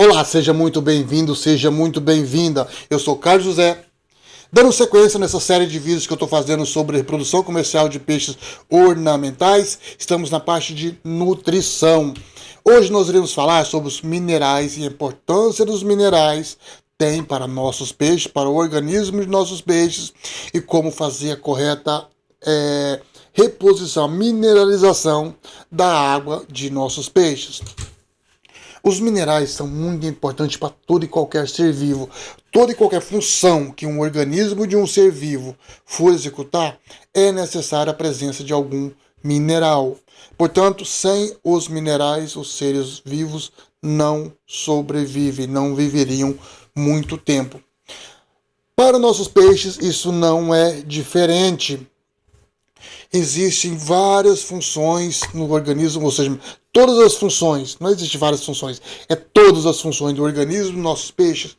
Olá, seja muito bem-vindo, seja muito bem-vinda. Eu sou Carlos José, dando sequência nessa série de vídeos que eu estou fazendo sobre reprodução comercial de peixes ornamentais. Estamos na parte de nutrição. Hoje nós iremos falar sobre os minerais e a importância dos minerais tem para nossos peixes, para o organismo de nossos peixes e como fazer a correta reposição, mineralização da água de nossos peixes. Os minerais são muito importantes para todo e qualquer ser vivo. Toda e qualquer função que um organismo de um ser vivo for executar, é necessária a presença de algum mineral. Portanto, sem os minerais, os seres vivos não sobrevivem, não viveriam muito tempo. Para nossos peixes, isso não é diferente. Existem várias funções no organismo, ou seja, todas as funções, não existe várias funções, é todas as funções do organismo dos nossos peixes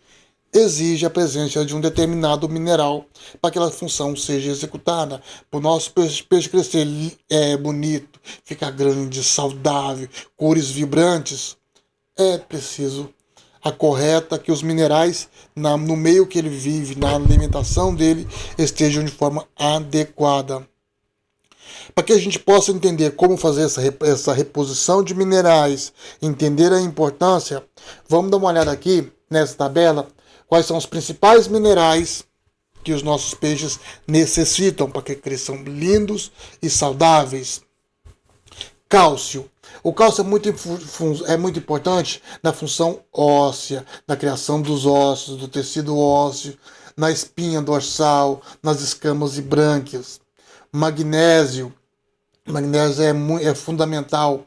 exige a presença de um determinado mineral para que aquela função seja executada. Para o nosso peixe crescer bonito, ficar grande, saudável, cores vibrantes, é preciso a correta que os minerais no meio que ele vive, na alimentação dele, estejam de forma adequada. Para que a gente possa entender como fazer essa reposição de minerais, entender a importância, vamos dar uma olhada aqui nessa tabela, quais são os principais minerais que os nossos peixes necessitam para que cresçam lindos e saudáveis. Cálcio. O cálcio é muito importante na função óssea, na criação dos ossos, do tecido ósseo, na espinha dorsal, nas escamas e brânquias. Magnésio. Magnésio é fundamental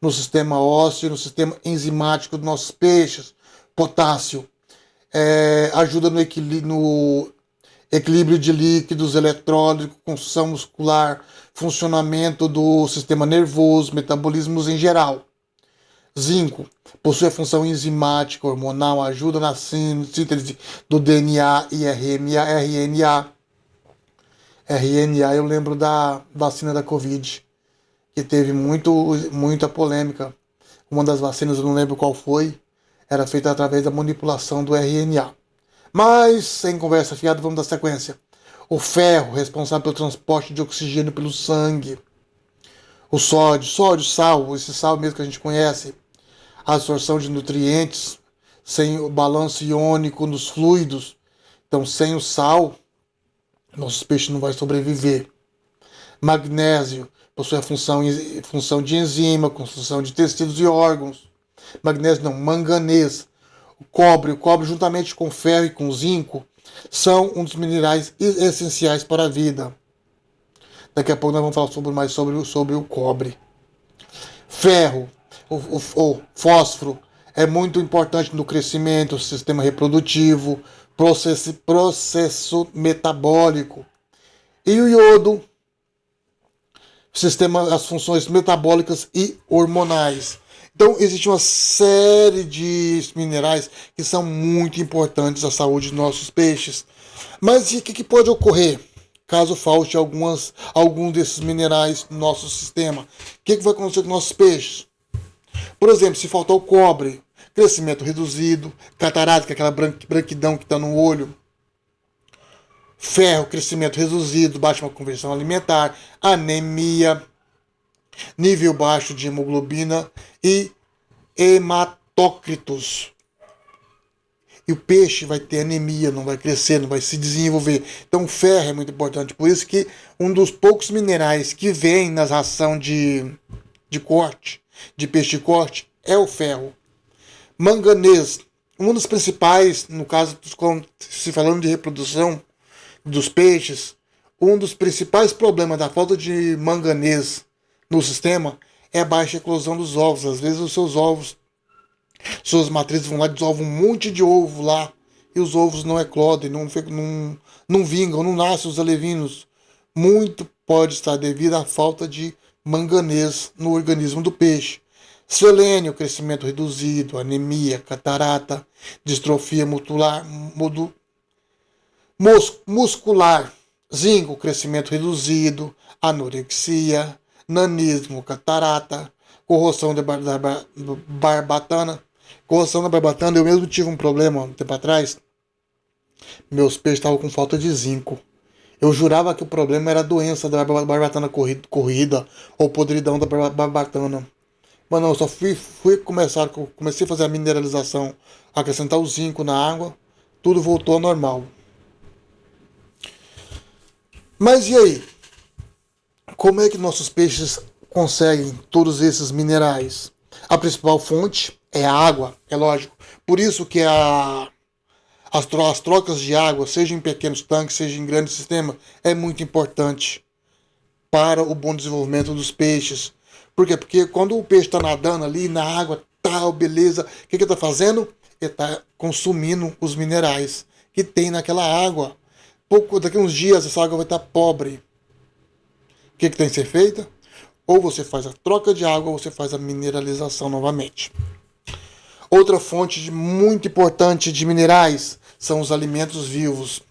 no sistema ósseo e no sistema enzimático dos nossos peixes. Potássio ajuda no equilíbrio de líquidos, eletrólitos, construção muscular, funcionamento do sistema nervoso, metabolismos em geral. Zinco possui a função enzimática, hormonal, ajuda na síntese do DNA e RNA. RNA, eu lembro da vacina da Covid, que teve muita polêmica. Uma das vacinas, eu não lembro qual foi, era feita através da manipulação do RNA. Mas, sem conversa fiada, vamos dar sequência. O ferro, responsável pelo transporte de oxigênio pelo sangue. O sódio, sal, esse sal mesmo que a gente conhece. A absorção de nutrientes, sem o balanço iônico nos fluidos. Então, sem o sal, nossos peixes não vão sobreviver. Magnésio possui a função de enzima, construção de tecidos e órgãos. Magnésio não, manganês. O cobre juntamente com ferro e com zinco, são um dos minerais essenciais para a vida. Daqui a pouco nós vamos falar mais sobre o cobre. Ferro, o fósforo, é muito importante no crescimento, sistema reprodutivo, processo metabólico. E o iodo, as funções metabólicas e hormonais. Então, existe uma série de minerais que são muito importantes à saúde dos nossos peixes. Mas o que pode ocorrer caso falte algum desses minerais no nosso sistema? O que vai acontecer com nossos peixes? Por exemplo, se faltar o cobre, crescimento reduzido, catarata, que é aquela branquidão que está no olho. Ferro, crescimento reduzido, baixa conversão alimentar, anemia, nível baixo de hemoglobina e hematócritos. E o peixe vai ter anemia, não vai crescer, não vai se desenvolver. Então o ferro é muito importante. Por isso que um dos poucos minerais que vem nas ração de corte, de peixe de corte, é o ferro. Manganês, um dos principais, no caso, se falando de reprodução dos peixes, um dos principais problemas da falta de manganês no sistema é a baixa eclosão dos ovos. Às vezes os seus ovos, suas matrizes vão lá e desovam um monte de ovo lá, e os ovos não eclodem, não vingam, não nascem os alevinos. Muito pode estar devido à falta de manganês no organismo do peixe. Selênio, crescimento reduzido, anemia, catarata, distrofia muscular. Zinco, crescimento reduzido, anorexia, nanismo, catarata, corrosão de barbatana, Corrosão na barbatana, eu mesmo tive um problema um tempo atrás. Meus peixes estavam com falta de zinco. Eu jurava que o problema era a doença da barbatana corrida ou podridão da barbatana. Mas não, eu só comecei a fazer a mineralização, acrescentar o zinco na água, tudo voltou ao normal. Mas e aí? Como é que nossos peixes conseguem todos esses minerais? A principal fonte é a água, é lógico. Por isso que as trocas de água, seja em pequenos tanques, seja em grandes sistemas, é muito importante para o bom desenvolvimento dos peixes. Por quê? Porque quando o peixe está nadando ali na água, tal, beleza, o que ele está fazendo? Ele está consumindo os minerais que tem naquela água. Daqui a uns dias essa água vai estar pobre. O que tem que ser feito? Ou você faz a troca de água ou você faz a mineralização novamente. Outra fonte muito importante de minerais são os alimentos vivos.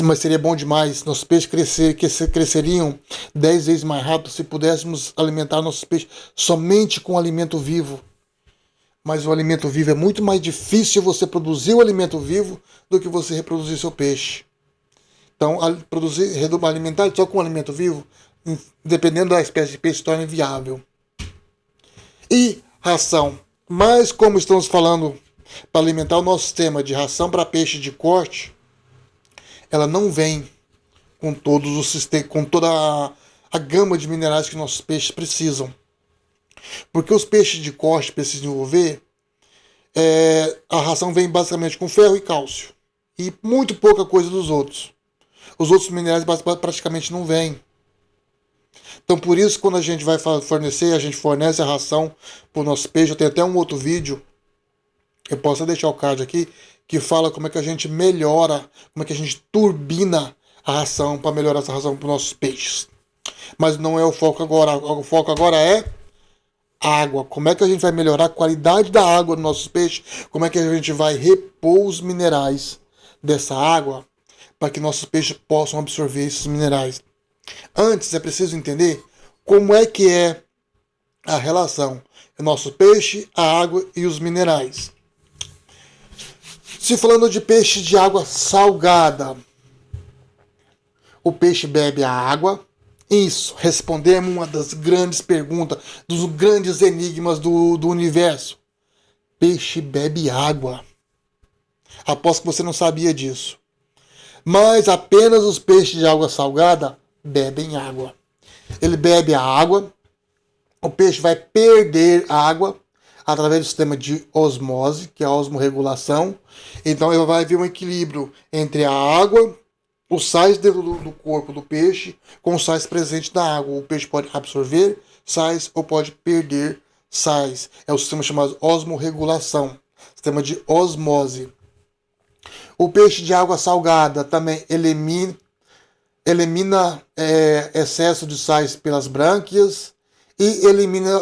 Mas seria bom demais, nossos peixes cresceriam 10 vezes mais rápido se pudéssemos alimentar nossos peixes somente com alimento vivo. Mas o alimento vivo é muito mais difícil você produzir o alimento vivo do que você reproduzir seu peixe. Então, alimentar só com alimento vivo, dependendo da espécie de peixe, se torna inviável. E ração. Mas como estamos falando para alimentar o nosso sistema de ração para peixe de corte, ela não vem com toda a gama de minerais que nossos peixes precisam. Porque os peixes de corte para se desenvolver, a ração vem basicamente com ferro e cálcio. E muito pouca coisa dos outros. Os outros minerais praticamente não vêm. Então por isso quando a gente vai fornecer, a gente fornece a ração para o nosso peixe. Eu tenho até um outro vídeo, eu posso deixar o card aqui, que fala como é que a gente melhora, como é que a gente turbina a ração para melhorar essa ração para os nossos peixes. Mas não é o foco agora. O foco agora é água. Como é que a gente vai melhorar a qualidade da água dos nossos peixes? Como é que a gente vai repor os minerais dessa água para que nossos peixes possam absorver esses minerais? Antes é preciso entender como é que é a relação entre o nosso peixe, a água e os minerais. Se falando de peixe de água salgada, o peixe bebe a água. Isso, respondemos uma das grandes perguntas, dos grandes enigmas do universo. Peixe bebe água. Aposto que você não sabia disso. Mas apenas os peixes de água salgada bebem água. Ele bebe a água, o peixe vai perder água através do sistema de osmose, que é a osmorregulação. Então ele vai haver um equilíbrio entre a água, os sais dentro do corpo do peixe, com os sais presentes na água. O peixe pode absorver sais ou pode perder sais. É o sistema chamado osmorregulação, sistema de osmose. O peixe de água salgada também elimina excesso de sais pelas brânquias e elimina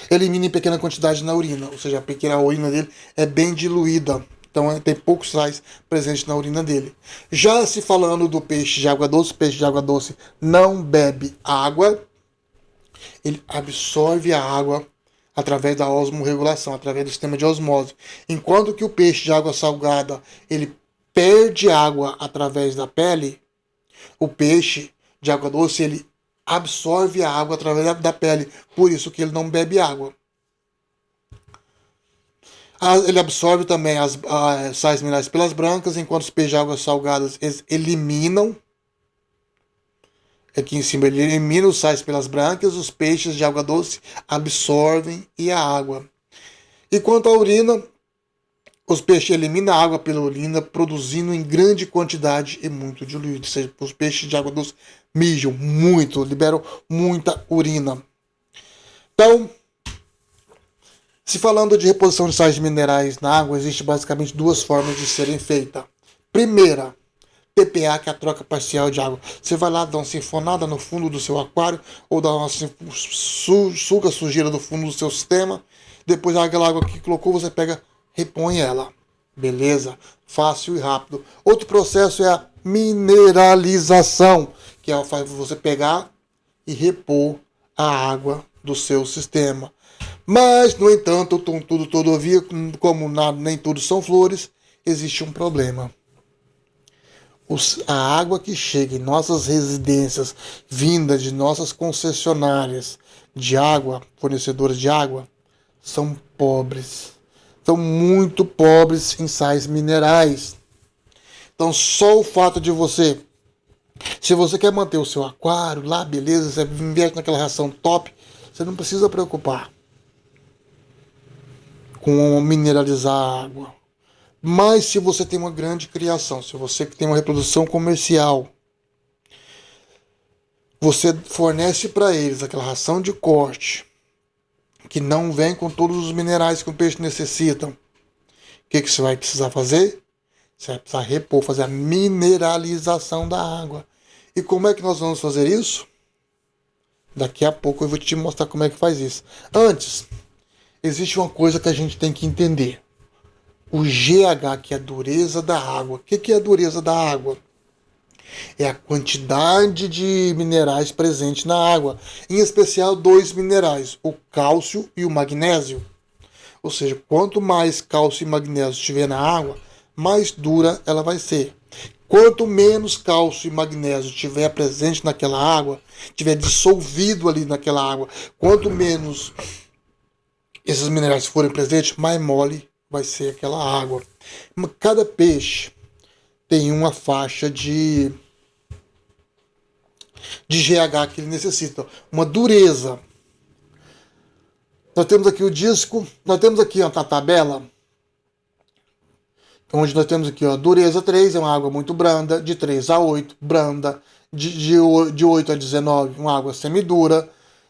em pequena quantidade na urina, ou seja, a urina dele é bem diluída, então tem poucos sais presentes na urina dele. Já se falando do peixe de água doce, o peixe de água doce não bebe água, ele absorve a água através da osmorregulação, através do sistema de osmose. Enquanto que o peixe de água salgada, ele perde água através da pele, o peixe de água doce, ele absorve a água através da pele, por isso que ele não bebe água. Ele absorve também as sais minerais pelas brancas, enquanto os peixes de águas salgadas eles eliminam. Aqui em cima ele elimina os sais pelas brancas, os peixes de água doce absorvem a água. E quanto à urina, os peixes eliminam a água pela urina, produzindo em grande quantidade e muito diluído. Ou seja, os peixes de água doce mijam muito, liberam muita urina. Então, se falando de reposição de sais minerais na água, existe basicamente duas formas de serem feitas. Primeira, TPA, que é a troca parcial de água. Você vai lá, dá uma sinfonada no fundo do seu aquário, ou dá uma suga a sujeira do fundo do seu sistema, depois aquela água que colocou, você pega, repõe ela. Beleza? Fácil e rápido. Outro processo é a mineralização, que é você pegar e repor a água do seu sistema. Mas, no entanto, todavia, como nem tudo são flores, existe um problema. A água que chega em nossas residências, vinda de nossas concessionárias de água, fornecedoras de água, são pobres. São muito pobres em sais minerais. Então, só o fato de você, se você quer manter o seu aquário lá, beleza, você investe naquela ração top, você não precisa preocupar com mineralizar a água. Mas se você tem uma grande criação, se você tem uma reprodução comercial, você fornece para eles aquela ração de corte, que não vem com todos os minerais que o peixe necessita. O que você vai precisar fazer? Você vai precisar repor, fazer a mineralização da água. E como é que nós vamos fazer isso? Daqui a pouco eu vou te mostrar como é que faz isso. Antes, existe uma coisa que a gente tem que entender. O GH, que é a dureza da água. O que é a dureza da água? É a quantidade de minerais presentes na água. Em especial, 2 minerais, o cálcio e o magnésio. Ou seja, quanto mais cálcio e magnésio estiver na água, mais dura ela vai ser. Quanto menos cálcio e magnésio estiver presente naquela água, estiver dissolvido ali naquela água, quanto menos esses minerais forem presentes, mais mole vai ser aquela água. Cada peixe tem uma faixa de GH que ele necessita, uma dureza. Nós temos aqui o disco, nós temos aqui a tabela, onde nós temos aqui, ó, dureza 3 é uma água muito branda, de 3 a 8, branda, de 8 a 19, uma água semidura,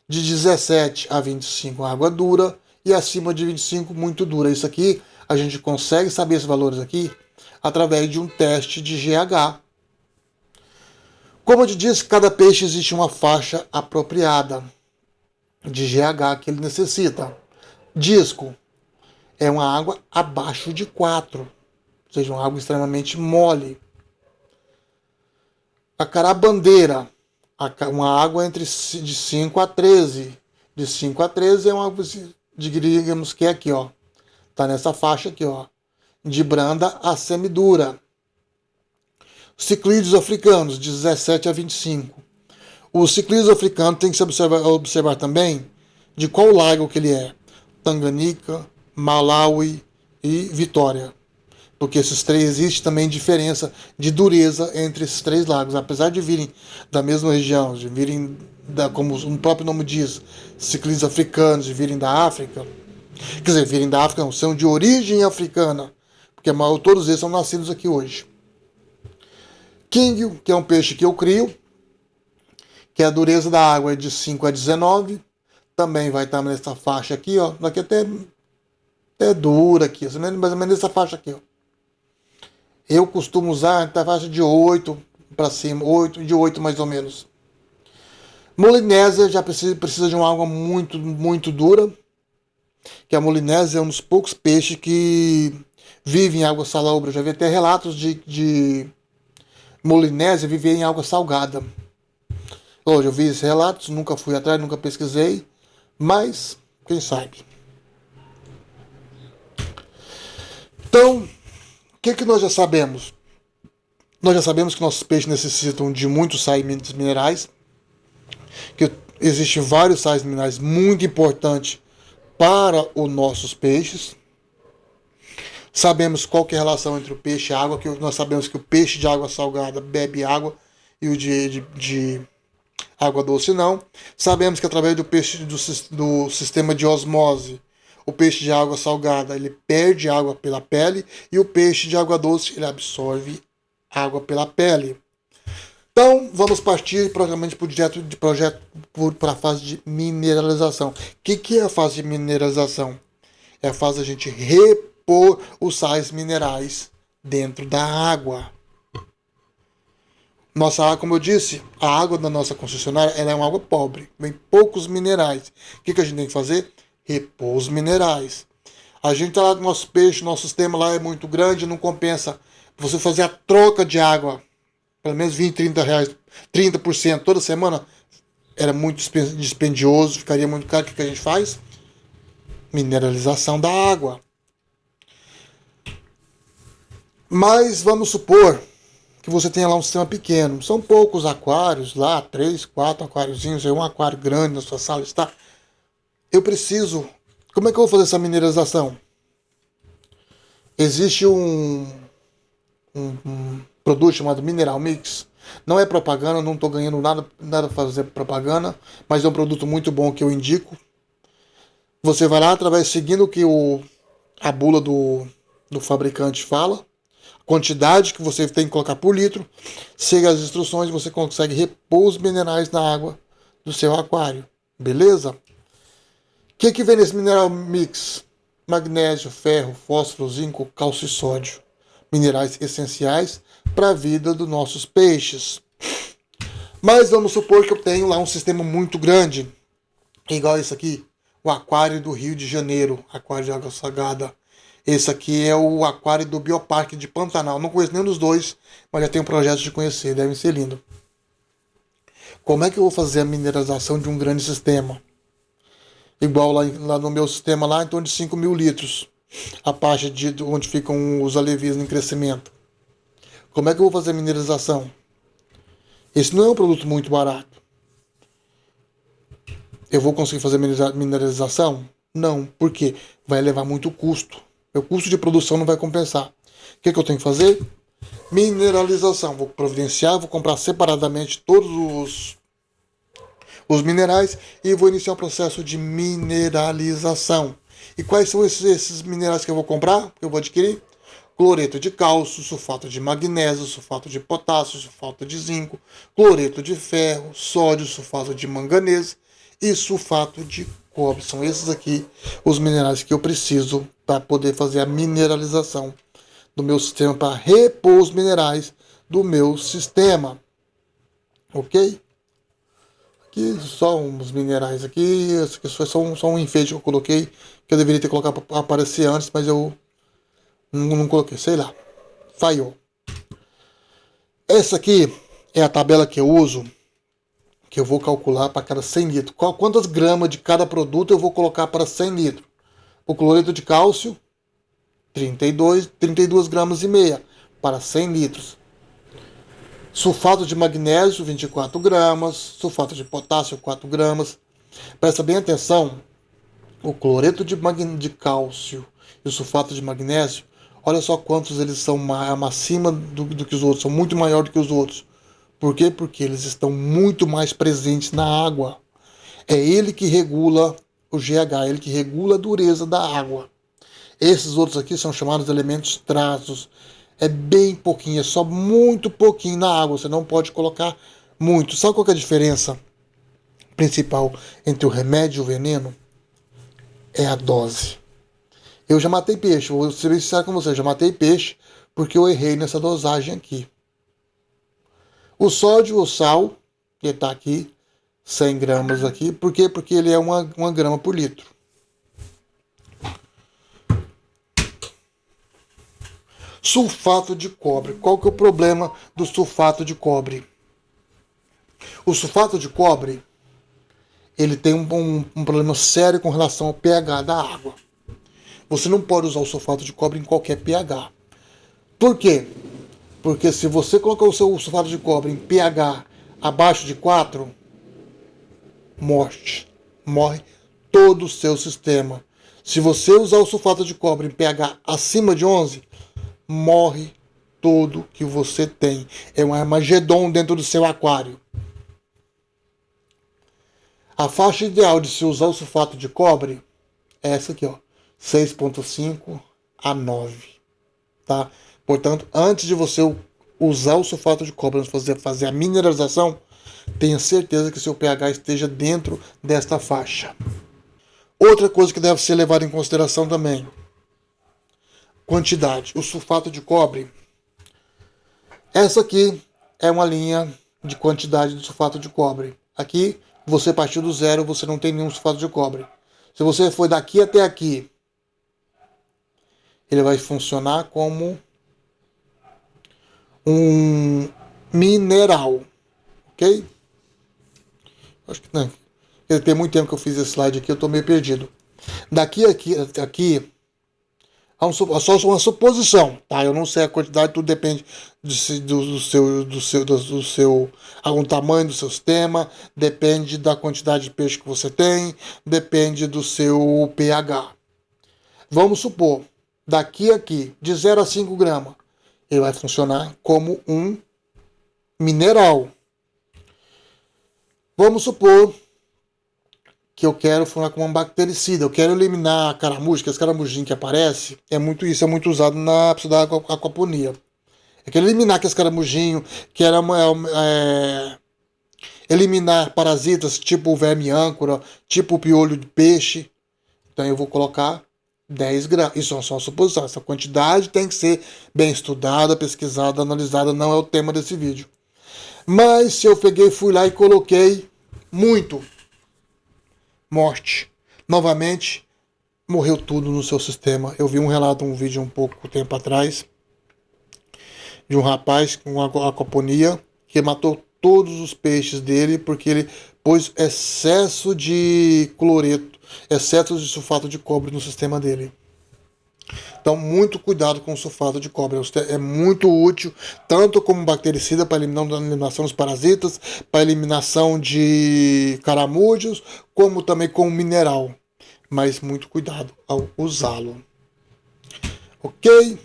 de 17 a 25, uma água dura, e acima de 25, muito dura. Isso aqui, a gente consegue saber esses valores aqui através de um teste de GH. Como eu te disse, cada peixe existe uma faixa apropriada de GH que ele necessita. Disco é uma água abaixo de 4, ou seja, uma água extremamente mole. A carabandeira, uma água de 5 a 13. De 5 a 13 é uma água, digamos que é aqui, ó. Tá nessa faixa aqui, ó. De branda a semidura. Ciclídeos africanos, de 17 a 25. Os ciclídeos africanos tem que se observar também de qual lago que ele é. Tanganica, Malawi e Vitória. Porque esses três, existe também diferença de dureza entre esses 3 lagos. Apesar de virem da mesma região, de virem, como o próprio nome diz, ciclídeos africanos, de virem da África. Quer dizer, virem da África, não, são de origem africana. Porque todos eles são nascidos aqui hoje. King, que é um peixe que eu crio, que a dureza da água é de 5 a 19, também vai estar nessa faixa aqui, ó, daqui até dura aqui, mais ou menos nessa faixa aqui, ó. Eu costumo usar a faixa de 8 para cima, de 8 mais ou menos. Molinésia já precisa de uma água muito, muito dura, que a molinésia é um dos poucos peixes que vivem em água salobra. Eu já vi até relatos de molinésia viver em água salgada. Hoje eu vi esses relatos, nunca fui atrás, nunca pesquisei, mas quem sabe. Então, o que nós já sabemos? Nós já sabemos que nossos peixes necessitam de muitos sais minerais, que existem vários sais minerais muito importantes para os nossos peixes. Sabemos qual que é a relação entre o peixe e a água, que nós sabemos que o peixe de água salgada bebe água e o de água doce não. Sabemos que através do peixe do sistema de osmose, o peixe de água salgada ele perde água pela pele e o peixe de água doce ele absorve água pela pele. Então vamos partir provavelmente para a fase de mineralização. O que é a fase de mineralização? É a fase da gente repor os sais minerais dentro da água. Nossa água, como eu disse, a água da nossa concessionária ela é uma água pobre, vem poucos minerais. O que a gente tem que fazer? Repor os minerais. A gente tá lá com nosso peixe, nosso sistema lá é muito grande, não compensa você fazer a troca de água, pelo menos 20, 30 reais, 30% toda semana, era muito dispendioso, ficaria muito caro. O que a gente faz? Mineralização da água. Mas vamos supor que você tenha lá um sistema pequeno. São poucos aquários lá, 3, 4 aquáriozinhos, um aquário grande na sua sala está. Eu preciso. Como é que eu vou fazer essa mineralização? Existe um produto chamado Mineral Mix. Não é propaganda, não estou ganhando nada para fazer propaganda, mas é um produto muito bom que eu indico. Você vai lá através seguindo o que a bula do fabricante fala, quantidade que você tem que colocar por litro, siga as instruções e você consegue repor os minerais na água do seu aquário. Beleza? O que vem nesse Mineral Mix? Magnésio, ferro, fósforo, zinco, cálcio e sódio. Minerais essenciais para a vida dos nossos peixes. Mas vamos supor que eu tenho lá um sistema muito grande, igual esse aqui, o aquário do Rio de Janeiro, aquário de água salgada. Esse aqui é o aquário do Bioparque de Pantanal. Não conheço nenhum dos dois, mas já tenho um projeto de conhecer, deve ser lindo. Como é que eu vou fazer a mineralização de um grande sistema? Igual lá no meu sistema, lá em torno de 5 mil litros. A parte de onde ficam os alevias em crescimento. Como é que eu vou fazer a mineralização? Esse não é um produto muito barato. Eu vou conseguir fazer mineralização? Não. Por quê? Vai levar muito custo. O custo de produção não vai compensar. O que eu tenho que fazer? Mineralização. Vou providenciar, vou comprar separadamente todos os minerais e vou iniciar o processo de mineralização. E quais são esses minerais que eu vou comprar, que eu vou adquirir? Cloreto de cálcio, sulfato de magnésio, sulfato de potássio, sulfato de zinco, cloreto de ferro, sódio, sulfato de manganês e sulfato de cobre. São esses aqui os minerais que eu preciso para poder fazer a mineralização do meu sistema, para repor os minerais do meu sistema. Ok? Aqui só uns minerais aqui. Esse aqui foi só um enfeite que eu coloquei, que eu deveria ter colocado para aparecer antes, mas eu não coloquei, sei lá. Falhou. Essa aqui é a tabela que eu uso, que eu vou calcular para cada 100 litros. Quantas gramas de cada produto eu vou colocar para 100 litros? O cloreto de cálcio, 32 gramas e meia para 100 litros. Sulfato de magnésio, 24 gramas. Sulfato de potássio, 4 gramas. Presta bem atenção. O cloreto de cálcio e o sulfato de magnésio, olha só quantos eles são acima do que os outros. São muito maiores do que os outros. Por quê? Porque eles estão muito mais presentes na água. É ele que regula o GH, ele que regula a dureza da água. Esses outros aqui são chamados elementos traços. É bem pouquinho, é só muito pouquinho na água. Você não pode colocar muito. Sabe qual que é a diferença principal entre o remédio e o veneno? É a dose. Eu já matei peixe, vou ser bem sincero com você, eu já matei peixe porque eu errei nessa dosagem aqui. O sódio, o sal, que está aqui, 100 gramas aqui. Por quê? Porque ele é uma grama por litro. Sulfato de cobre. Qual que é o problema do sulfato de cobre? O sulfato de cobre, ele tem um problema sério com relação ao pH da água. Você não pode usar o sulfato de cobre em qualquer pH. Por quê? Porque se você colocar o seu sulfato de cobre em pH abaixo de 4, morre todo o seu sistema. Se você usar o sulfato de cobre em pH acima de 11, morre tudo que você tem. É um Armagedon dentro do seu aquário. A faixa ideal de se usar o sulfato de cobre é essa aqui, ó, 6,5 a 9, tá? Portanto, antes de você usar o sulfato de cobre para fazer a mineralização, tenha certeza que seu pH esteja dentro desta faixa. Outra coisa que deve ser levada em consideração também, quantidade. O sulfato de cobre, essa aqui é uma linha de quantidade de sulfato de cobre. Aqui, você partiu do zero, você não tem nenhum sulfato de cobre. Se você for daqui até aqui, ele vai funcionar como um mineral, ok? Acho que não. Tem muito tempo que eu fiz esse slide aqui, eu estou meio perdido. Daqui só uma suposição, tá? Eu não sei a quantidade, tudo depende do seu algum tamanho do seu sistema, depende da quantidade de peixe que você tem, depende do seu pH. Vamos supor, daqui de 0 a 5 gramas, ele vai funcionar como um mineral. Vamos supor que eu quero falar com uma bactericida, eu quero eliminar a caramuja, que as caramujinhas que aparecem, isso é muito usado na da aquaponia. Eu quero eliminar aqueles caramujinhos, eliminar parasitas tipo o verme âncora, tipo o piolho de peixe. Então eu vou colocar 10 gramas. Isso é só uma suposição. Essa quantidade tem que ser bem estudada, pesquisada, analisada, não é o tema desse vídeo. Mas se eu fui lá e coloquei muito, morte. Novamente, morreu tudo no seu sistema. Eu vi um vídeo um pouco tempo atrás, de um rapaz com aquaponia, que matou todos os peixes dele, porque ele pôs excesso de cloreto, excesso de sulfato de cobre no sistema dele. Então, muito cuidado com o sulfato de cobre. É muito útil, tanto como bactericida para eliminação dos parasitas, para eliminação de caramujos, como também como mineral. Mas muito cuidado ao usá-lo. Ok?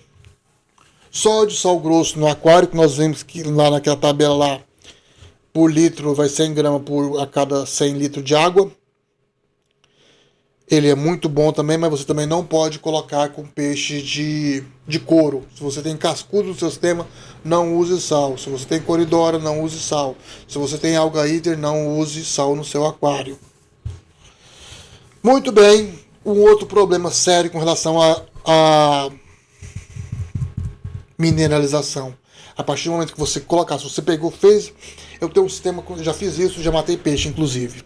Sódio, sal grosso no aquário, que nós vimos que lá naquela tabela lá, por litro vai 100 gramas a cada 100 litros de água. Ele é muito bom também, mas você também não pode colocar com peixe de couro. Se você tem cascudo no seu sistema, não use sal. Se você tem coridora, não use sal. Se você tem alga iter, não use sal no seu aquário. Muito bem. Um outro problema sério com relação a mineralização. A partir do momento que você colocar, se você pegou, fez... Eu tenho um sistema, já fiz isso, já matei peixe, inclusive.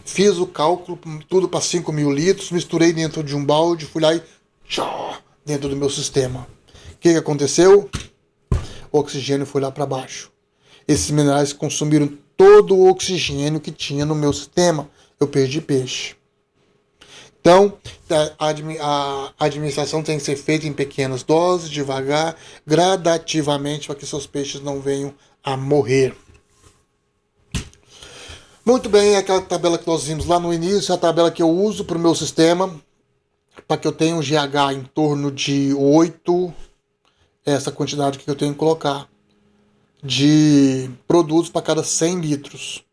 Fiz o cálculo, tudo para 5 mil litros, misturei dentro de um balde, fui lá e dentro do meu sistema. O que aconteceu? O oxigênio foi lá para baixo. Esses minerais consumiram todo o oxigênio que tinha no meu sistema. Eu perdi peixe. Então, a administração tem que ser feita em pequenas doses, devagar, gradativamente, para que seus peixes não venham a morrer. Muito bem, aquela tabela que nós vimos lá no início, a tabela que eu uso para o meu sistema, para que eu tenha um GH em torno de 8, essa quantidade que eu tenho que colocar, de produtos para cada 100 litros.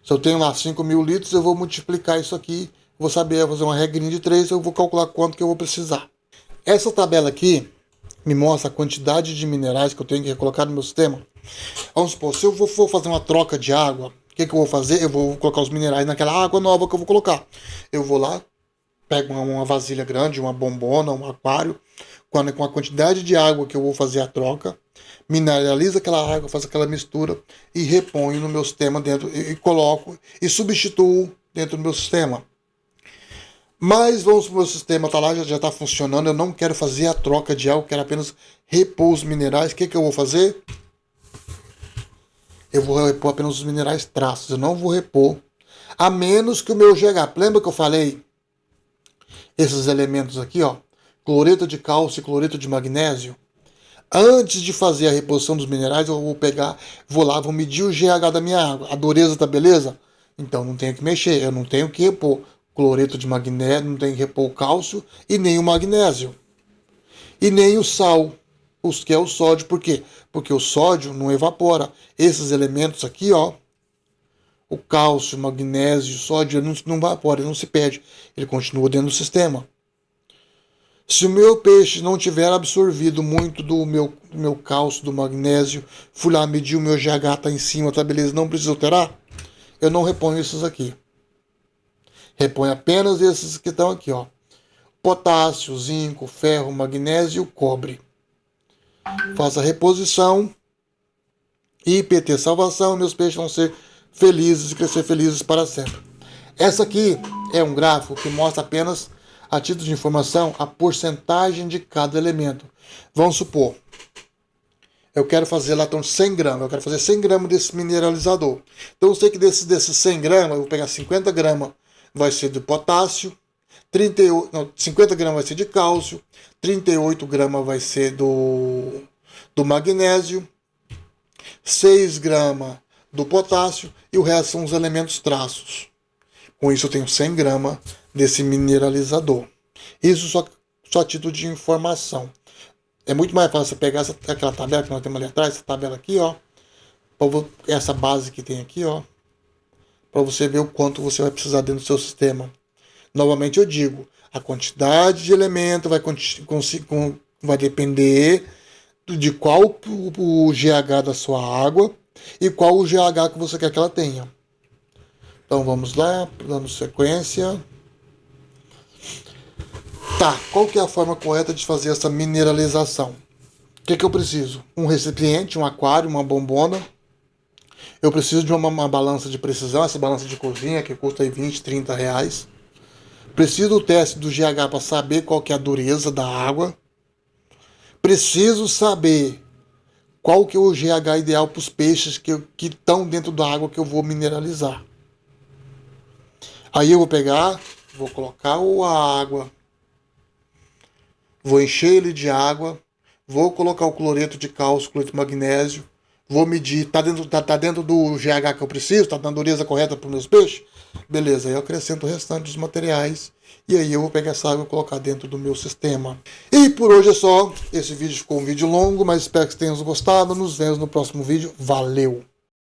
Se eu tenho lá 5 mil litros, eu vou multiplicar isso aqui, vou saber fazer uma regrinha de 3, eu vou calcular quanto que eu vou precisar. Essa tabela aqui me mostra a quantidade de minerais que eu tenho que colocar no meu sistema. Vamos supor, se eu for fazer uma troca de água, o que eu vou fazer? Eu vou colocar os minerais naquela água nova que eu vou colocar. Eu vou lá, pego uma vasilha grande, uma bombona, um aquário, com a quantidade de água que eu vou fazer a troca, mineralizo aquela água, faço aquela mistura e reponho no meu sistema dentro, e coloco e substituo dentro do meu sistema. Mas vamos para o meu sistema, tá lá, já está funcionando, eu não quero fazer a troca de água, quero apenas repor os minerais. O que eu vou fazer? Eu vou repor apenas os minerais traços, eu não vou repor, a menos que o meu GH, lembra que eu falei esses elementos aqui, ó, cloreto de cálcio e cloreto de magnésio? Antes de fazer a reposição dos minerais, eu vou medir o GH da minha água. A dureza tá beleza? Então não tenho que mexer, eu não tenho que repor cloreto de magnésio, não tenho que repor o cálcio e nem o magnésio. E nem o sal, que é o sódio. Por quê? Porque o sódio não evapora. Esses elementos aqui, ó, o cálcio, o magnésio, o sódio, não evapora, ele não se perde. Ele continua dentro do sistema. Se o meu peixe não tiver absorvido muito do meu cálcio, do magnésio, fui lá medir o meu GH, tá em cima, tá beleza, não preciso alterar, eu não reponho esses aqui. Reponho apenas esses que estão aqui, ó. Potássio, zinco, ferro, magnésio e cobre. Faço a reposição, IPT salvação, meus peixes vão ser felizes e crescer felizes para sempre. Essa aqui é um gráfico que mostra apenas, a título de informação, a porcentagem de cada elemento. Vamos supor, Eu quero fazer lá então 100 gramas. Eu quero fazer 100 gramas desse mineralizador. Então eu sei que desses 100 gramas, eu vou pegar 50 gramas vai ser de potássio, 50 gramas vai ser de cálcio, 38 gramas vai ser do magnésio, 6 gramas do potássio e o resto são os elementos traços. Com isso eu tenho 100 gramas desse mineralizador. Isso só a título de informação. É muito mais fácil você pegar aquela tabela que nós temos ali atrás, essa tabela aqui, ó, essa base que tem aqui, ó, para você ver o quanto você vai precisar dentro do seu sistema. Novamente eu digo, a quantidade de elemento vai depender de qual o GH da sua água e qual o GH que você quer que ela tenha. Então vamos lá, dando sequência. Tá, qual que é a forma correta de fazer essa mineralização? O que eu preciso? Um recipiente, um aquário, uma bombona. Eu preciso de uma balança de precisão, essa balança de cozinha que custa aí 20, 30 reais. Preciso do teste do GH para saber qual que é a dureza da água. Preciso saber qual que é o GH ideal para os peixes que estão dentro da água que eu vou mineralizar. Aí eu vou pegar, vou colocar a água, vou encher ele de água, vou colocar o cloreto de cálcio, cloreto de magnésio, vou medir, tá dentro do GH que eu preciso, tá dando a dureza correta para os meus peixes? Beleza, aí eu acrescento o restante dos materiais e aí eu vou pegar essa água e colocar dentro do meu sistema. E por hoje é só. Esse vídeo ficou um vídeo longo, mas espero que tenham gostado. Nos vemos no próximo vídeo. Valeu!